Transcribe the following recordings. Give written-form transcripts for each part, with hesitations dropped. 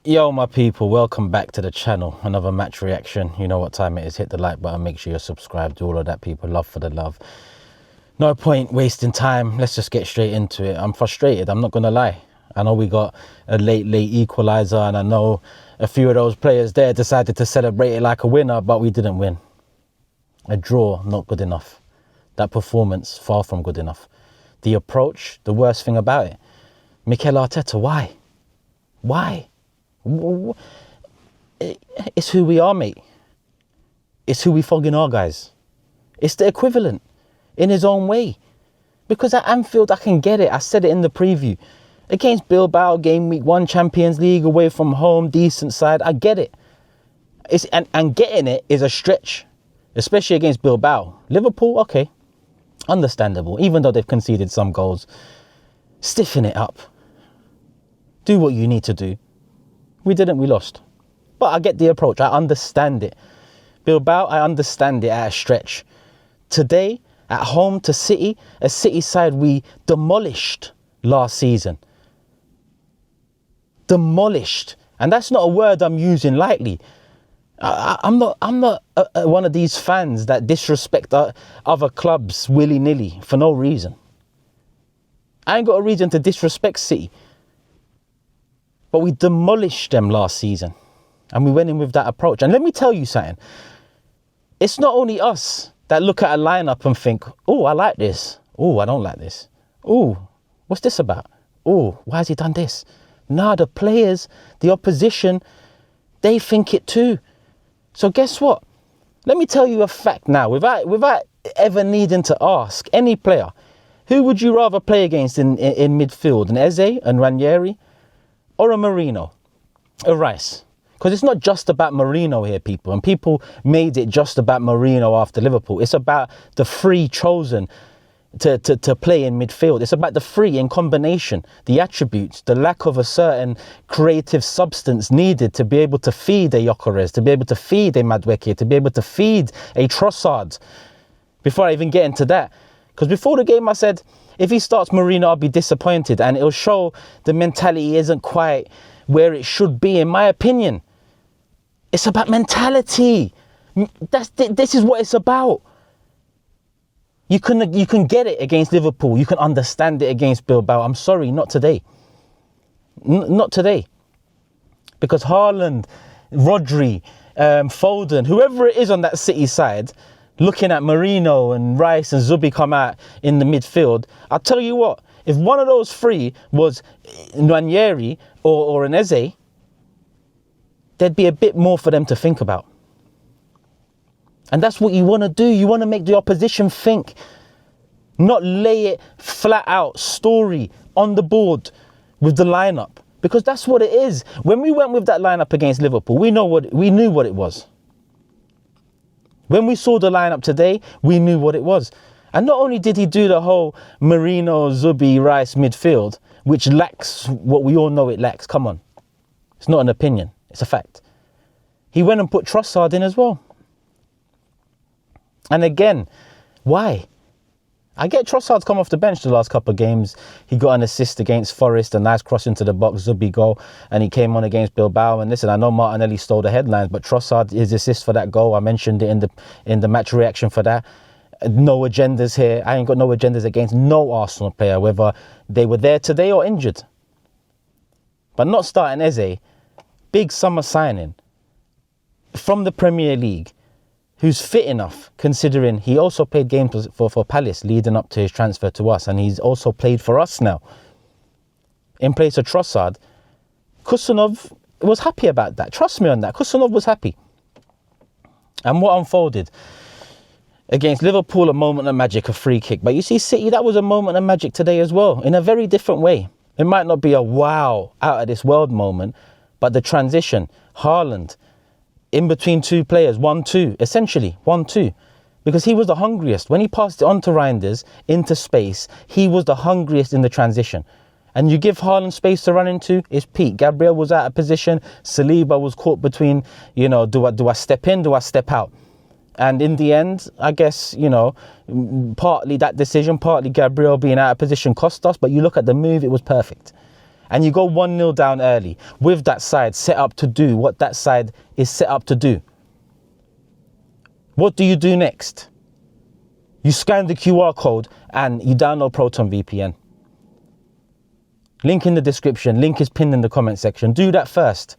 Yo, my people, welcome back to the channel. Another match reaction. You know what time it is. Hit the like button, make sure you're subscribed. Do all of that, people. Love for the love. No point wasting time. Let's just get straight into it. I'm frustrated, I'm not gonna lie. I know we got a late equalizer, and I know a few of those players there decided to celebrate it like a winner, but we didn't win. A draw, not good enough. That performance, far from good enough. The approach, the worst thing about it. Mikel Arteta, why? Why? It's who we are, mate. It's who we FOGGIN are, guys. It's the equivalent in his own way. Because at Anfield, I can get it. I said it in the preview. Against Bilbao, game week 1, Champions League, away from home, decent side. I get it. And getting it is a stretch, especially against Bilbao. Liverpool, okay, understandable. Even though they've conceded some goals, stiffen it up. Do what you need to do. We didn't, we lost. But I get the approach, I understand it. Bilbao, I understand it at a stretch. Today, at home to City, a City side we demolished last season. Demolished. And that's not a word I'm using lightly. I'm not one of these fans that disrespect other clubs willy-nilly for no reason. I ain't got a reason to disrespect City. But we demolished them last season. And we went in with that approach. And let me tell you something. It's not only us that look at a lineup and think, oh, I like this. Oh, I don't like this. Oh, what's this about? Oh, why has he done this? Nah, the players, the opposition, they think it too. So guess what? Let me tell you a fact now, without ever needing to ask any player, who would you rather play against in midfield? An Eze, an Ranieri, or a Marino, a Rice? Because it's not just about Marino here, people. And people made it just about Marino after Liverpool. It's about the three chosen to play in midfield. It's about the three in combination, the attributes, the lack of a certain creative substance needed to be able to feed a Gyökeres, to be able to feed a Madueke, to be able to feed a Trossard. Before I even get into that, because before the game I said, if he starts Marino, I'll be disappointed, and it'll show the mentality isn't quite where it should be, in my opinion. It's about mentality. This is what it's about. You can get it against Liverpool. You can understand it against Bilbao. I'm sorry, not today. Not today. Because Haaland, Rodri, Foden, whoever it is on that City side, looking at Marino and Rice and Zubi come out in the midfield, I'll tell you what, if one of those three was Ranieri or an Eze, there'd be a bit more for them to think about. And that's what you want to do. You want to make the opposition think, not lay it flat out, story on the board with the lineup. Because that's what it is. When we went with that lineup against Liverpool, we knew what it was. When we saw the lineup today, we knew what it was. And not only did he do the whole Marino, Zubi, Rice midfield, which lacks what we all know it lacks. Come on. It's not an opinion. It's a fact. He went and put Trossard in as well. And again, why? I get Trossard's come off the bench the last couple of games. He got an assist against Forest, a nice cross into the box, Zubi goal, and he came on against Bilbao. And listen, I know Martinelli stole the headlines, but Trossard, his assist for that goal, I mentioned it in the match reaction for that. No agendas here. I ain't got no agendas against no Arsenal player, whether they were there today or injured. But not starting Eze, big summer signing from the Premier League, who's fit enough, considering he also played games for Palace leading up to his transfer to us, and he's also played for us now. In place of Trossard, Kusanov was happy about that. Trust me on that. Kusanov was happy. And what unfolded? Against Liverpool, a moment of magic, a free kick. But you see, City, that was a moment of magic today as well, in a very different way. It might not be a wow, out of this world moment, but the transition, Haaland, in between two players, 1-2, essentially, 1-2. Because he was the hungriest. When he passed it on to Reinders, into space, he was the hungriest in the transition. And you give Haaland space to run into, it's peak. Gabriel was out of position. Saliba was caught between, do I step in, do I step out? And in the end, I guess, partly that decision, partly Gabriel being out of position cost us. But you look at the move, it was perfect. and you go 1-0 down early with that side set up to do what that side is set up to do, what do you do next? You scan the QR code and you download Proton VPN. Link in the description, link is pinned in the comment section. Do that first.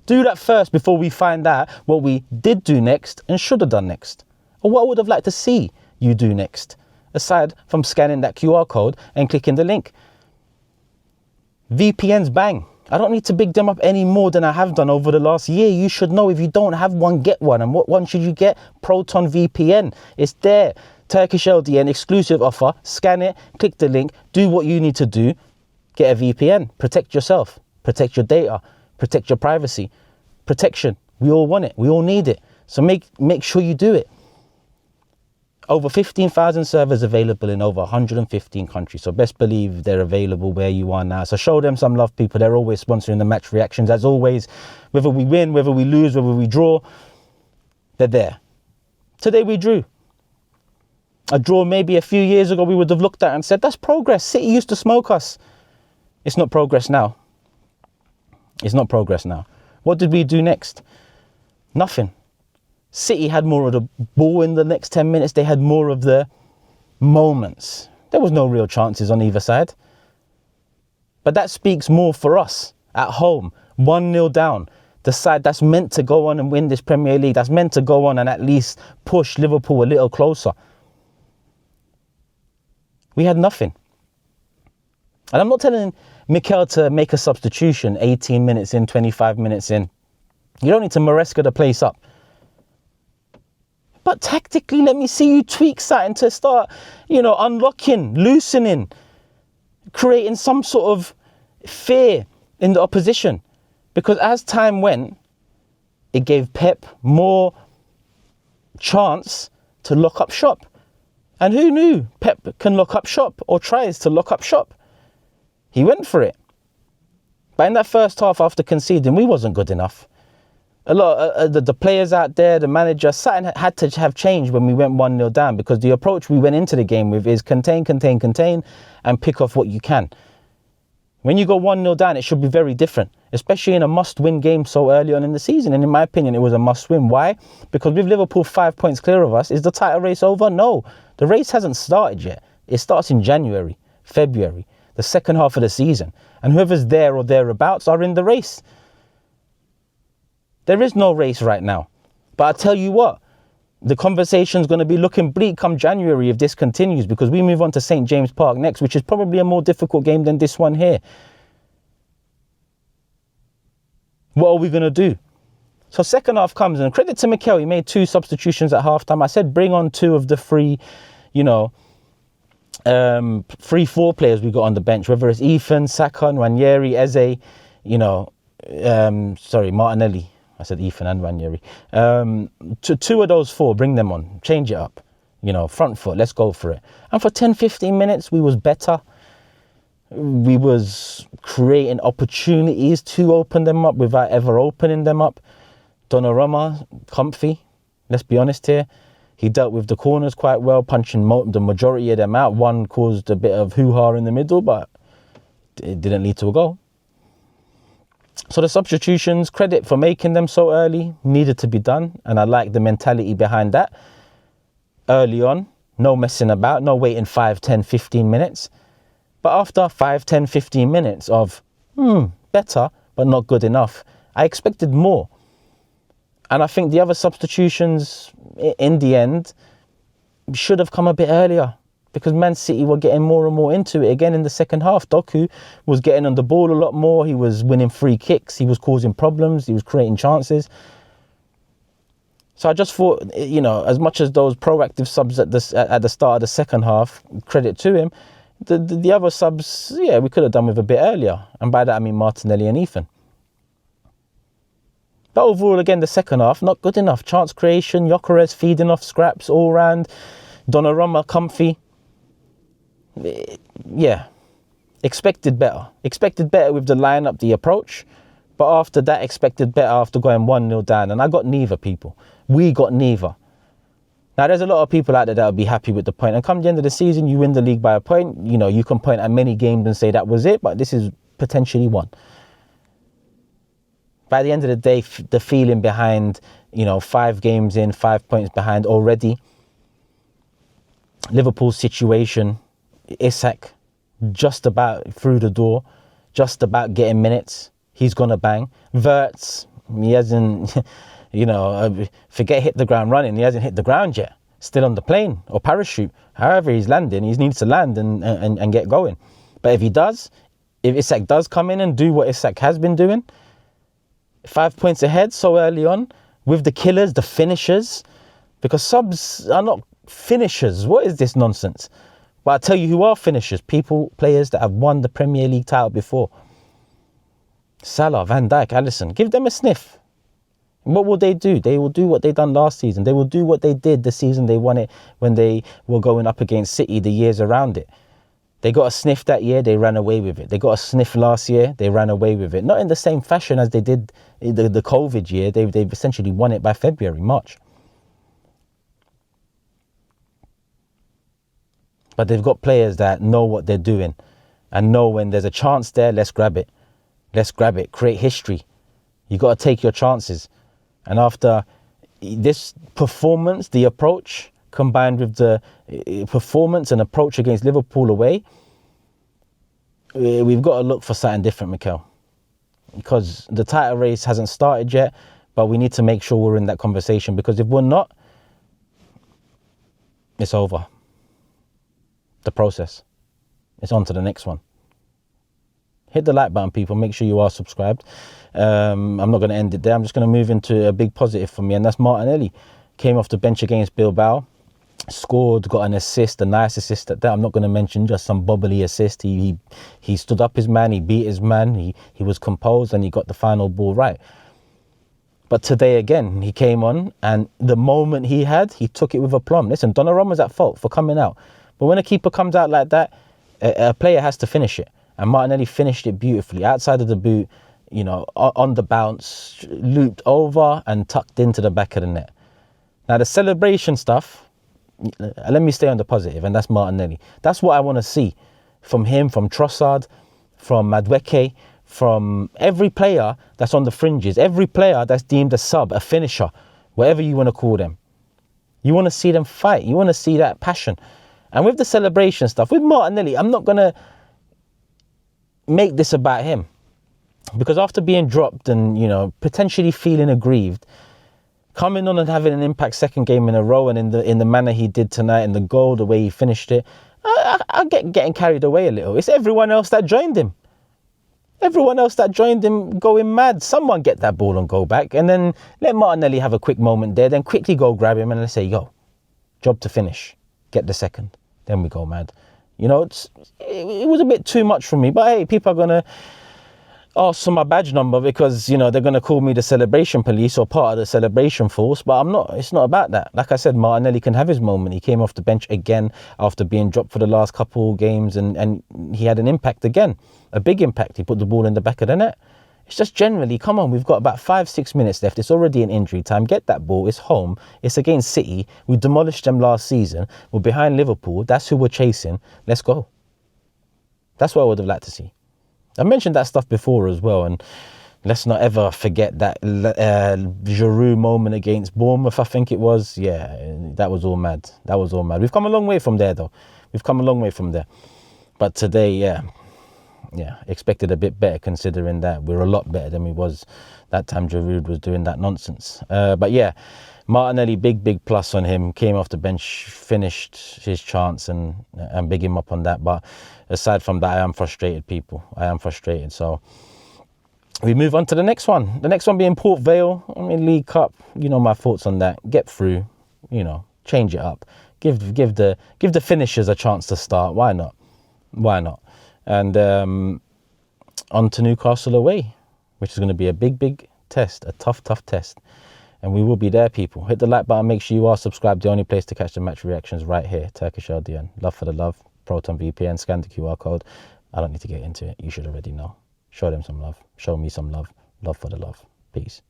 Do that first before we find out what we did do next and should have done next. Or what I would have liked to see you do next, aside from scanning that QR code and clicking the link. VPNs bang. I don't need to big them up any more than I have done over the last year. You should know if you don't have one, get one. And what one should you get? Proton VPN. It's there. Turkish LDN exclusive offer. Scan it, click the link, do what you need to do. Get a VPN. Protect yourself. Protect your data. Protect your privacy. Protection. We all want it. We all need it. So make sure you do it. Over 15,000 servers available in over 115 countries. So best believe they're available where you are now. So show them some love, people. They're always sponsoring the match reactions. As always, whether we win, whether we lose, whether we draw, they're there. Today we drew. A draw maybe a few years ago we would have looked at and said, that's progress. City used to smoke us. It's not progress now. It's not progress now. What did we do next? Nothing. City had more of the ball in the next 10 minutes. They had more of the moments. There was no real chances on either side. But that speaks more for us at home. 1-0 down. The side that's meant to go on and win this Premier League. That's meant to go on and at least push Liverpool a little closer. We had nothing. And I'm not telling Mikel to make a substitution 18 minutes in, 25 minutes in. You don't need to Maresca the place up. But tactically, let me see you tweak something to start, unlocking, loosening, creating some sort of fear in the opposition. Because as time went, it gave Pep more chance to lock up shop. And who knew Pep can lock up shop or tries to lock up shop? He went for it. But in that first half after conceding, we wasn't good enough. A lot of the players out there, the manager, something had to have changed when we went 1-0 down, because the approach we went into the game with is contain, and pick off what you can. When you go 1-0 down, it should be very different, especially in a must-win game so early on in the season. And in my opinion, it was a must-win. Why? Because with Liverpool 5 points clear of us, is the title race over? No, the race hasn't started yet. It starts in January, February, the second half of the season. And whoever's there or thereabouts are in the race. There is no race right now. But I tell you what, the conversation's going to be looking bleak come January if this continues, because we move on to St. James Park next, which is probably a more difficult game than this one here. What are we going to do? So second half comes, and credit to Mikel, he made 2 substitutions at halftime. I said bring on 2 of the 3, 3-4 players we got on the bench, whether it's Ethan, Saka, Nwaneri, Eze, Martinelli. I said Ethan and Nwaneri. 2 of those 4, bring them on, change it up. Front foot, let's go for it. And for 10-15 minutes, we was better. We was creating opportunities to open them up without ever opening them up. Donnarumma, comfy. Let's be honest here. He dealt with the corners quite well, punching the majority of them out. One caused a bit of hoo-ha in the middle, but it didn't lead to a goal. So the substitutions, credit for making them so early, needed to be done. And I like the mentality behind that. Early on, no messing about, no waiting 5, 10, 15 minutes. But after 5, 10, 15 minutes of, better, but not good enough, I expected more. And I think the other substitutions, in the end, should have come a bit earlier, because Man City were getting more and more into it again in the second half. Doku was getting on the ball a lot more. He was winning free kicks. He was causing problems. He was creating chances. So I just thought, as much as those proactive subs at the start of the second half, credit to him, the other subs, we could have done with a bit earlier. And by that, I mean Martinelli and Ethan. But overall, again, the second half, not good enough. Chance creation, Gyökeres feeding off scraps all round. Donnarumma, comfy. Expected better. Expected better with the lineup, the approach. But after that, expected better after going 1-0 down. And I got neither, people. We got neither. Now, there's a lot of people out there that will be happy with the point. And come the end of the season, you win the league by a point. You can point at many games and say that was it. But this is potentially won. By the end of the day, the feeling behind, 5 games in, 5 points behind already. Liverpool's situation, Isak just about through the door, just about getting minutes. He's gonna bang. Wirtz, he hasn't, forget hit the ground running. He hasn't hit the ground yet. Still on the plane or parachute. However he's landing, he needs to land and get going. But if Isak does come in and do what Isak has been doing, 5 points ahead so early on with the killers, the finishers, because subs are not finishers. What is this nonsense? But I'll tell you who are finishers. Players that have won the Premier League title before. Salah, Van Dijk, Alisson. Give them a sniff. What will they do? They will do what they done last season. They will do what they did the season they won it when they were going up against City the years around it. They got a sniff that year, they ran away with it. They got a sniff last year, they ran away with it. Not in the same fashion as they did the COVID year. They've essentially won it by February, March. But they've got players that know what they're doing and know when there's a chance there, let's grab it. Let's grab it. Create history. You got to take your chances. And after this performance, the approach, combined with the performance and approach against Liverpool away, we've got to look for something different, Mikel. Because the title race hasn't started yet, but we need to make sure we're in that conversation. Because if we're not, it's over. The process. It's on to the next one. Hit the like button, people. Make sure you are subscribed. I'm not going to end it there. I'm just going to move into a big positive for me, and that's Martinelli. Came off the bench against Bilbao. Scored, got an assist, a nice assist at that. I'm not going to mention just some bubbly assist. He stood up his man, he beat his man, he was composed, and he got the final ball right. But today again, he came on, and the moment he had, he took it with aplomb. Listen, Donnarumma's at fault for coming out. But when a keeper comes out like that, a player has to finish it. And Martinelli finished it beautifully. Outside of the boot, on the bounce, looped over and tucked into the back of the net. Now, the celebration stuff, let me stay on the positive, and that's Martinelli. That's what I want to see from him, from Trossard, from Madueke, from every player that's on the fringes, every player that's deemed a sub, a finisher, whatever you want to call them. You want to see them fight. You want to see that passion. And with the celebration stuff, with Martinelli, I'm not going to make this about him. Because after being dropped and, potentially feeling aggrieved, coming on and having an impact second game in a row, and in the manner he did tonight, and the goal, the way he finished it, I get getting carried away a little. It's everyone else that joined him. Everyone else that joined him going mad. Someone get that ball and go back, and then let Martinelli have a quick moment there, then quickly go grab him and let's say, yo, job to finish. Get the second. Then we go mad. It was a bit too much for me. But hey, people are going to ask for my badge number because, they're going to call me the celebration police or part of the celebration force. But I'm not. It's not about that. Like I said, Martinelli can have his moment. He came off the bench again after being dropped for the last couple games, and he had an impact again. A big impact. He put the ball in the back of the net. It's just generally, come on, we've got about 5-6 minutes left. It's already in injury time. Get that ball. It's home. It's against City. We demolished them last season. We're behind Liverpool. That's who we're chasing. Let's go. That's what I would have liked to see. I mentioned that stuff before as well. And let's not ever forget that Giroud moment against Bournemouth, I think it was. Yeah, that was all mad. That was all mad. We've come a long way from there, though. We've come a long way from there. But today, yeah, expected a bit better considering that we're a lot better than we was that time Giroud was doing that nonsense. But yeah, Martinelli, big plus on him. Came off the bench, finished his chance, and big him up on that. But aside from that, I am frustrated, people. I am frustrated. So we move on to the next one. The next one being Port Vale. League Cup. My thoughts on that. Get through. Change it up. Give the finishers a chance to start. Why not? Why not? And on to Newcastle away, which is going to be a big test, a tough test. And we will be there, people. Hit the like button. Make sure you are subscribed. The only place to catch the match reactions right here. Turkish LDN. Love for the love. Proton VPN. Scan the QR code. I don't need to get into it. You should already know. Show them some love. Show me some love. Love for the love. Peace.